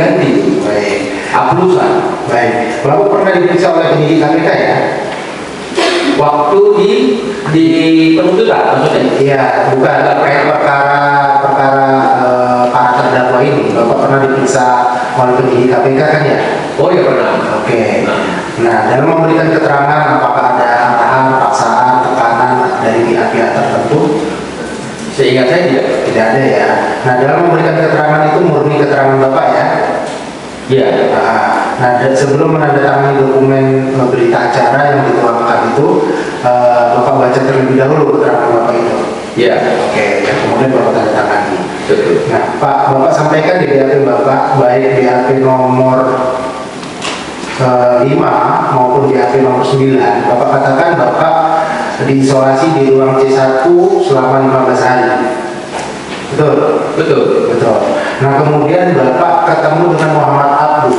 diganti. Baik. Aplusan. Baik. Bapak pernah diperiksa oleh penyidik KPK ya? Waktu di penuntutan maksudnya. Iya, bukan terkait perkara para terdakwa ini. Bapak pernah diperiksa oleh penyidik KPK kan ya? Oh ya pernah. Oke. Nah, dalam memberikan keterangan apakah ada arahan, paksaan, tekanan dari pihak-pihak tertentu? Seingat saya tidak. Tidak ada ya. Nah, dalam memberikan keterangan itu murni keterangan Bapak ya? Iya. Nah, sebelum menandatangani dokumen berita acara yang dituangkan itu, Bapak baca terlebih dahulu keterangan Bapak itu. Iya. Oke, dan kemudian Bapak tanda tangani. Betul. Nah, Pak, Bapak sampaikan di BAP Bapak, baik BAP nomor 5 maupun BAP nomor 9, Bapak katakan Bapak diisolasi di ruang C1 selama 15 hari. Betul? Betul. Betul. Nah, kemudian Bapak ketemu dengan Muhammad Abdul.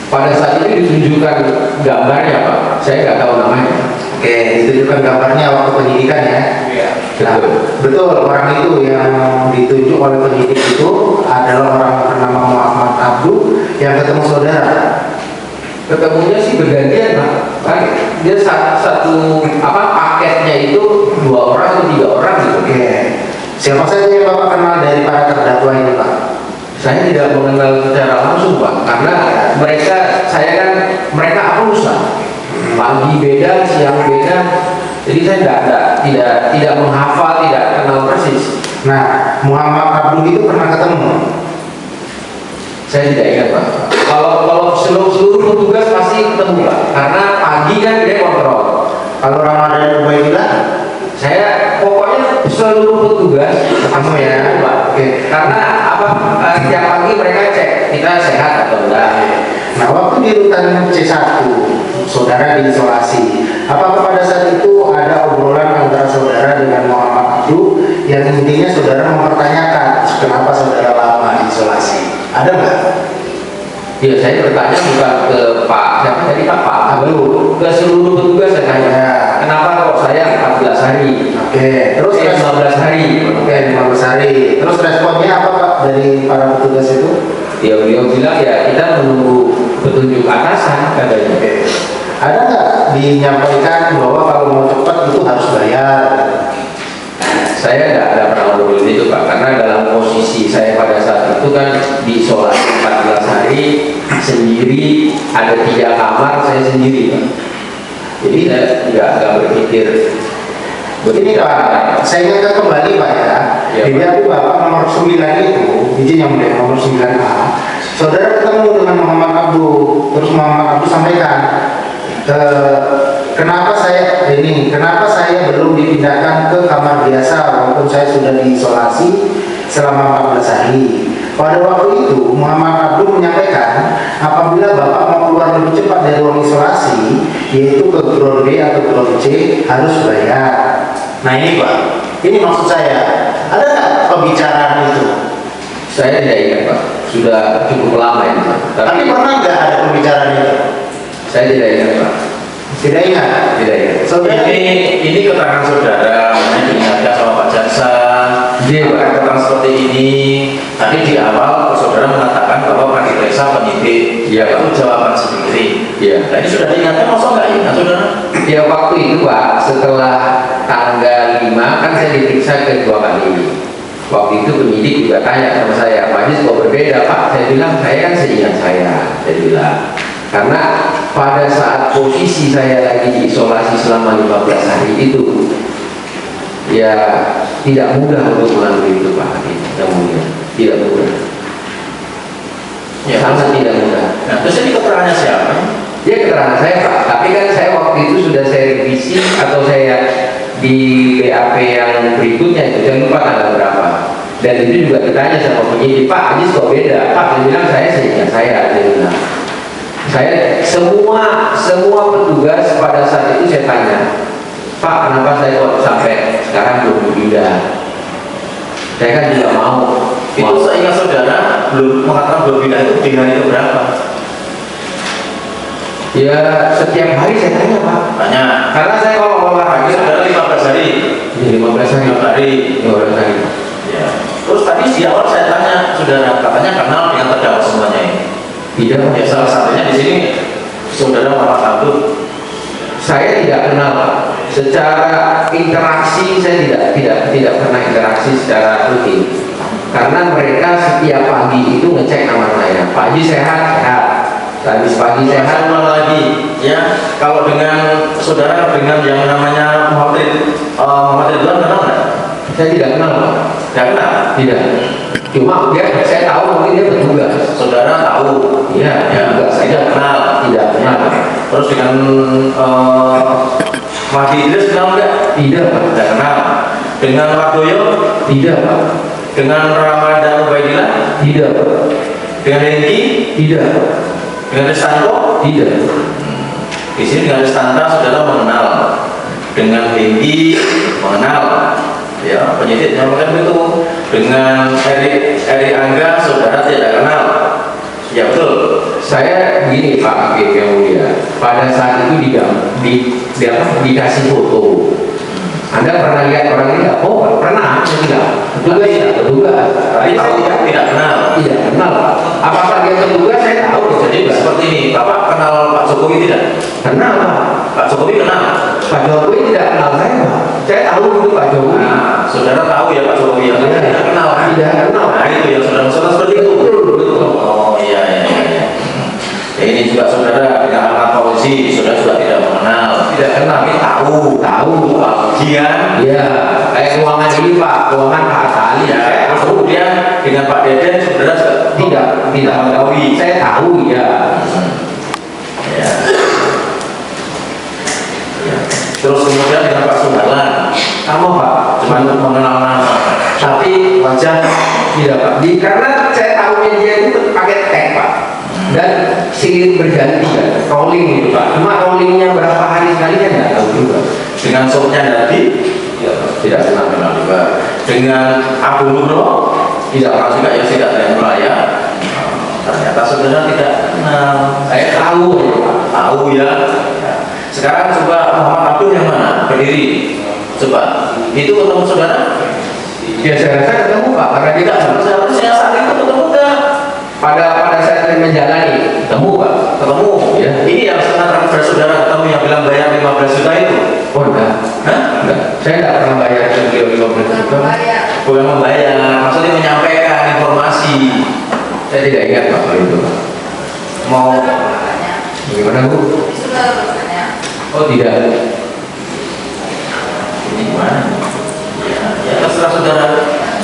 Pada saat itu ditunjukkan gambarnya Pak. Saya nggak tahu namanya. Oke, ditunjukkan gambarnya waktu penyidikan ya. Iya. Nah, betul, orang itu yang ditunjuk oleh penyidik itu adalah orang bernama Muhammad Abdul yang ketemu saudara. Ketemunya sih bergantian Pak. Kan dia satu paketnya itu 2 orang atau 3 orang gitu. Oke. Siapa saja yang Bapak kenal dari para terdakwa ini, Pak? Saya tidak mengenal secara langsung Pak, karena saya kan mereka aplusan. Pagi beda, siang beda. Jadi saya tidak menghafal, tidak kenal persis. Nah, Muhammad Abdul itu pernah ketemu? Saya tidak ingat Pak. Kalau seluruh petugas pasti ketemu Pak, karena pagi kan dia kontrol. Kalau Ramadan Ubaidillah? Saya pokoknya seluruh petugas Ketemu ya? Pak. Oke. Karena tiap pagi mereka cek kita sehat atau enggak. Nah, waktu di rutan C1, saudara diisolasi. Apakah pada saat itu ada obrolan antara saudara dengan Muhammad Abdul yang intinya saudara mempertanyakan kenapa saudara lama diisolasi? Ada nggak? Ya saya bertanya bukan ke Pak siapa tadi Pak Abdul, ke seluruh petugas saya tanya. Ya. Kenapa kok saya 14 hari? Oke. Terus 15 hari. Oke, 15 hari. Terus responnya apa Pak dari para petugas itu? Ya beliau bilang ya kita menunggu petunjuk atasan katanya. Oke. Ada nggak dinyampaikan bahwa kalau mau cepat itu harus bayar? Saya tidak pernah ngobrol itu Pak, karena dalam posisi saya pada saat itu kan diisolasi 14 hari sendiri, ada 3 kamar saya sendiri Pak. Jadi saya nggak berpikir. Begini Pak, saya ingatkan kembali Pak ya. Ya, Di BAP Bapak nomor 9 itu, izin yang mulia nomor 9A, saudara ketemu dengan Muhammad Abdul, terus Muhammad Abdul sampaikan, kenapa saya belum dipindahkan ke kamar biasa walaupun saya sudah diisolasi selama 14 hari. Pada waktu itu Muhammad Abdul menyampaikan apabila Bapak mau keluar lebih cepat dari ruang isolasi, yaitu ke ground B atau ground C, harus bayar. Nah ini Pak, ini maksud saya, ada nggak pembicaraan itu? Saya tidak ingat Pak, sudah cukup lama ini Pak. Tapi pernah nggak ada pembicaraan itu? Saya tidak ingat Pak. Tidak ingat? Tidak ingat. Saudara, Ini keterangan saudara, diingatkan sama Pak Jaksa. Dia keterangan seperti ini. Tadi di awal saudara mengatakan bahwa pernah diperiksa penyidik. Iya, Pak. Itu jawaban sendiri. Iya. Tadi sudah diingatkan, masa nggak ingat saudara? Ya waktu itu Pak, setelah tanggal 5 kan saya diperiksa kedua kali. Waktu itu penyidik juga tanya sama saya, Pak Jis kok berbeda Pak? Saya bilang, saya kan seingat saya bilang. Karena pada saat posisi saya lagi diisolasi selama 15 hari itu, ya tidak mudah untuk melalui itu Pak. Tidak mudah. Tidak mudah. Ya, Sangat tidak mudah. Nah, terus ini keterangannya siapa? Dia keterangan saya Pak, tapi kan saya waktu itu sudah saya revisi atau saya di BAP yang berikutnya itu, saya lupa tanggal berapa. Dan itu juga ditanya sama penyidik, Pak Ajis kok beda? Pak, dia bilang saya seingat saya, dia bilang. Saya semua petugas pada saat itu saya tanya, Pak kenapa saya kok sampai sekarang belum pindah? Saya kan juga mau. Itu seingat saudara belum mengatakan belum pindah itu di hari keberapa? Ya setiap hari saya tanya Pak. Tanya. Karena saya kalau olahraga Saudara 15 hari. ya, 15 hari. 15 hari. 15 hari. Ya. Terus tadi di awal saya tanya, saudara katanya kenal dengan terdakwa semuanya ini. Tidak, Ya salah satunya di sini saudara Muhammad Abdul. saya tidak kenal Pak. Secara interaksi saya tidak pernah interaksi secara rutin. Karena mereka setiap pagi itu ngecek nama saya. Pak Haji sehat, sehat. Habis pagi Saya sehat. ulang lagi, ya kalau dengan saudara dengan yang namanya Muhammad Ridwan kenal nggak? Saya tidak kenal Pak. Nggak kenal. Tidak. Cuma saya tahu mungkin dia bertugas. Saudara tahu, Iya, ya bertugas. saya tidak kenal. Tidak kenal. Terus dengan Mahdi Idris kenal nggak? Tidak Pak. Tidak kenal. Dengan Wardoyo, Tidak Pak. dengan Ramadan Ubaidillah, Tidak Pak. dengan Hengki, Tidak Pak. dengan Restanto. Tidak. Di sini dengan Restanta saudara mengenal, dengan Hengki mengenal, ya penyidik menyampaikan itu. Dengan Eri Angga saudara tidak kenal, ya betul. Saya begini Pak Hakim yang mulia, pada saat itu dikasih foto. Anda pernah lihat orang ini nggak? Oh pernah, tidak. Petugas tidak, petugas. Tapi Saya tahu tidak kenal. tidak kenal Pak. Apakah dia petugas? Saya tahu dia Jadi petugas. seperti ini, Bapak kenal Pak Jokowi tidak? Kenal Pak. Pak Jokowi kenal. Pak Jokowi tidak kenal saya Pak. Saya tahu itu Pak Jokowi. Nah, saudara tahu ya Pak Jokowi yang Iya. tidak kenal kan? Tidak kenal. Nah itu yang saudara-saudara seperti itu. Betul. Oh iya iya iya. Ya, ini juga saudara dengan Ahmad Fauzi, saudara juga tidak mengenal. Tidak kenal. Tapi tahu. Tahu Pak Ujian. Iya. Kayak keuangan ini Pak, keuangan Pak Tali. Ya, Saya terus tahu. kemudian dengan Pak Deden saudara juga Tidak mengetahui. Saya tahu ya. Ya. Ya. Terus kemudian dengan Pak Suharlan, Kamu Pak. cuma mengenal nama, tapi wajah Tidak Pak. Karena saya tahu media itu pakai tag Pak. Dan silih berganti kan, rolling itu Pak. Cuma rollingnya berapa hari sekali kan nggak tahu juga. dengan sopnya Nabi, ya, tidak kenal juga. Dengan Abu Nurro, tidak kenal juga yang tidak ada Mulaya. Ternyata saudara tidak kenal. Saya tahu ya Pak. Tahu ya. Sekarang coba Muhammad Abdul yang mana? Berdiri. Coba. Itu ketemu saudara? Ya saya rasa ketemu Pak. Karena dia Tidak, seharusnya saat itu ketemu enggak? pada saat saya menjalani ketemu Pak. Ketemu. Ya. Ini yang sekarang saudara ketemu yang bilang bayar 15 juta itu. Oh enggak. Hah? Enggak. Saya tidak pernah bayar ke beliau 15 juta. Bukan membayar, maksudnya menyampaikan informasi. Saya tidak ingat Pak kalau itu Pak. Mau Gimana Bu? Oh tidak. ini gimana? Ya terserah saudara.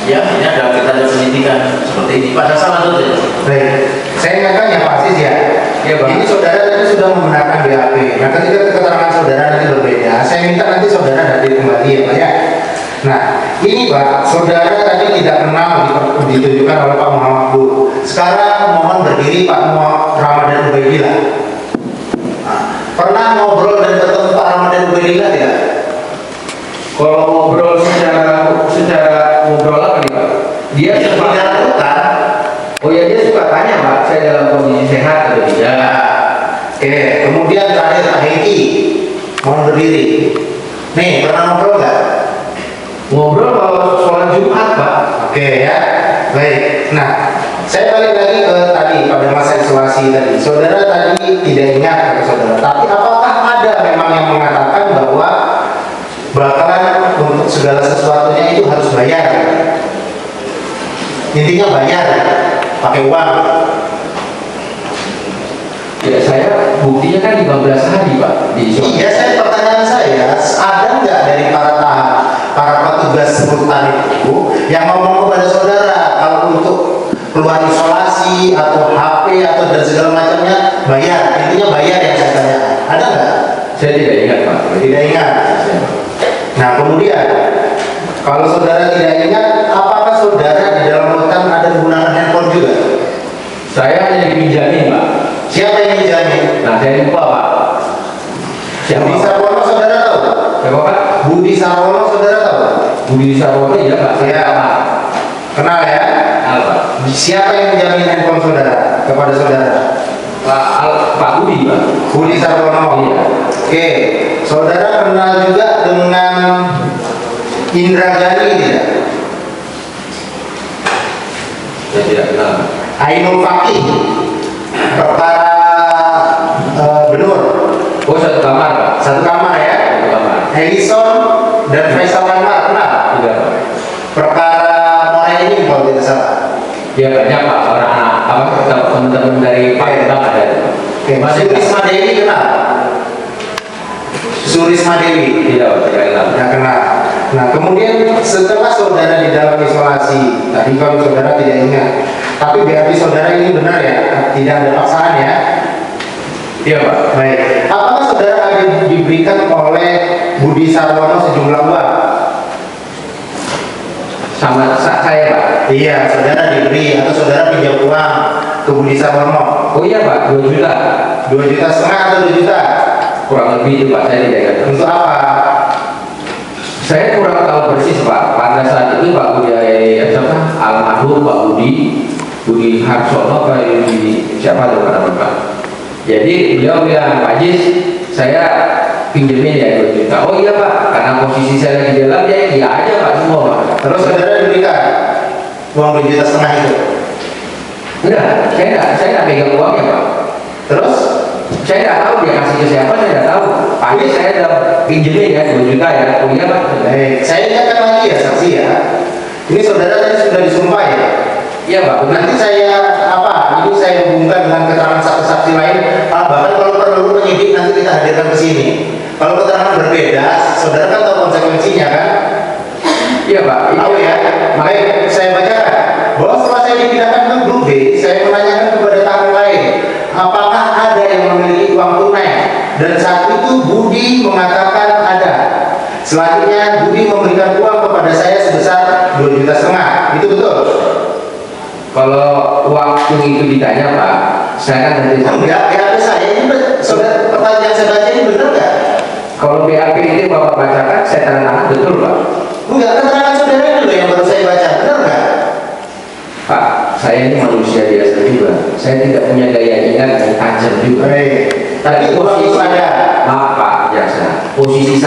Ya, ini ada kita ada penyidikan seperti ini. Pada salah saja. Baik, saya ingatkan ya Pak Aziz ya. Iya, Bang. Ini saudara tadi sudah menggunakan BAP. Nah, ketika keterangan saudara nanti berbeda, saya minta nanti saudara hadir kembali ya Pak ya. Nah, ini Pak, saudara tadi tidak kenal ditunjukkan oleh Pak Muhammad Abdul. Sekarang mohon berdiri Pak Ramadan Ubaidillah. Nah, pernah ngobrol dan ketemu Pak Ramadan Ubaidillah tidak? Kalau ngobrol secara ngobrol apa nih Pak? Dia Ya, suka tidak lakukan. Oh ya dia suka tanya Pak, saya dalam kondisi sehat atau tidak? Ya. Oke, kemudian terakhir Pak Hengki, mohon berdiri. Nih, pernah ngobrol nggak? Ngobrol kalau sholat Jumat Pak. Oke ya, baik. Nah, saya balik lagi ke tadi pada masa isolasi tadi. Saudara tadi tidak ingat kata saudara. Tapi apakah ada memang yang mengatakan bahwa bakalan untuk segala sesuatunya itu harus bayar? Intinya bayar, pakai uang. Ya saya buktinya kan 15 hari Pak di isolasi. Iya, pertanyaan saya, ada nggak dari para petugas rutan itu yang ngomong kepada saudara kalau untuk keluar isolasi atau HP atau dan segala macamnya bayar? Intinya bayar yang saya tanya. Ada nggak? Saya tidak ingat Pak. Tidak ingat. Nah kemudian kalau saudara tidak ingat, apakah saudara di dalam rutan ada menggunakan handphone juga? Saya hanya dipinjami Pak. Siapa yang menjamin? Nah saya lupa Pak. Siapa? Budi Sarwono saudara tahu? Siapa Pak? Budi Sarwono saudara tahu? Budi Sarwono ya Pak. Saya Ya. kenal. Kenal ya? Kenal Pak. Siapa yang menjamin handphone saudara kepada saudara? Pak Budi Pak. Budi Sarwono. Iya. Oke, saudara kenal juga dengan Indra Gani tidak? Saya tidak kenal. Ainul Fakih, perkara Benur, Oh, satu kamar Pak. satu kamar ya. Satu kamar. Ellison dan Faisal Anwar, kenal? Tidak Pak. Perkara Morenin kalau tidak salah. Ya banyak Pak, orang anak apa teman-teman dari Palembang ada itu, Pak. Oke, Masih Surisma Dewi kenal? Surisma Dewi tidak Pak, tidak kenal. tidak kenal. Nah, kemudian setelah saudara di dalam isolasi, tadi kalau saudara tidak ingat, tapi berarti saudara ini benar ya, tidak ada paksaan ya. Iya Pak. Baik, apakah saudara ada diberikan oleh Budi Sarwono sejumlah uang? Sama saya Pak. Iya, saudara diberi atau saudara pinjam uang ke Budi Sarwono? Oh iya Pak, 2 juta. 2,5 juta atau 2 juta? Kurang lebih itu Pak, saya tidak ingat. Untuk apa? Saya kurang tahu persis Pak. Pada saat itu Pak Budi siapa? Almarhum Pak Budi Harsono Pak siapa tuh Pak? Jadi beliau bilang, Pak Jis, saya pinjemin ya 2 juta. Oh iya Pak, karena posisi saya lagi di dalam ya iya aja Pak semua Pak. Terus saudara diberikan uang 2,5 juta itu? Enggak, saya nggak pegang uangnya Pak. Terus? Saya nggak tahu dia kasih ke siapa, saya nggak tahu. Pak Jis saya udah pinjemin ya 2 juta ya. Oh iya Pak. Baik, saya ingatkan lagi ya saksi ya. Ini saudara tadi sudah disumpah ya. Iya Pak, benar. Nanti saya ini saya hubungkan dengan keterangan saksi-saksi lain. Bahkan kalau perlu penyidik nanti kita hadirkan ke sini. Kalau keterangan berbeda, saudara kan tahu konsekuensinya kan? Iya Pak. Tahu ya. Baik, saya bacakan bahwa setelah saya dipindahkan ke grup B, saya menanyakan kepada tamu lain, apakah ada yang memiliki uang tunai? Dan saat itu Budi mengatakan ada. Selanjutnya Budi memberikan uang kepada saya sebesar 2,5 juta. Itu betul? Kalau waktu itu ditanya Pak, saya kan tadi Enggak, BAP saya ini saudara, pertanyaan saya baca ini benar nggak? kalau BAP itu Bapak bacakan, saya tanda tangan betul Pak. Enggak, keterangan saudara ini loh yang baru saya baca, benar nggak? Pak, saya ini manusia biasa juga. Saya tidak punya daya ingat dan tajam juga. Baik. Tapi uang itu ada. Maaf Pak, jaksa. Posisi saya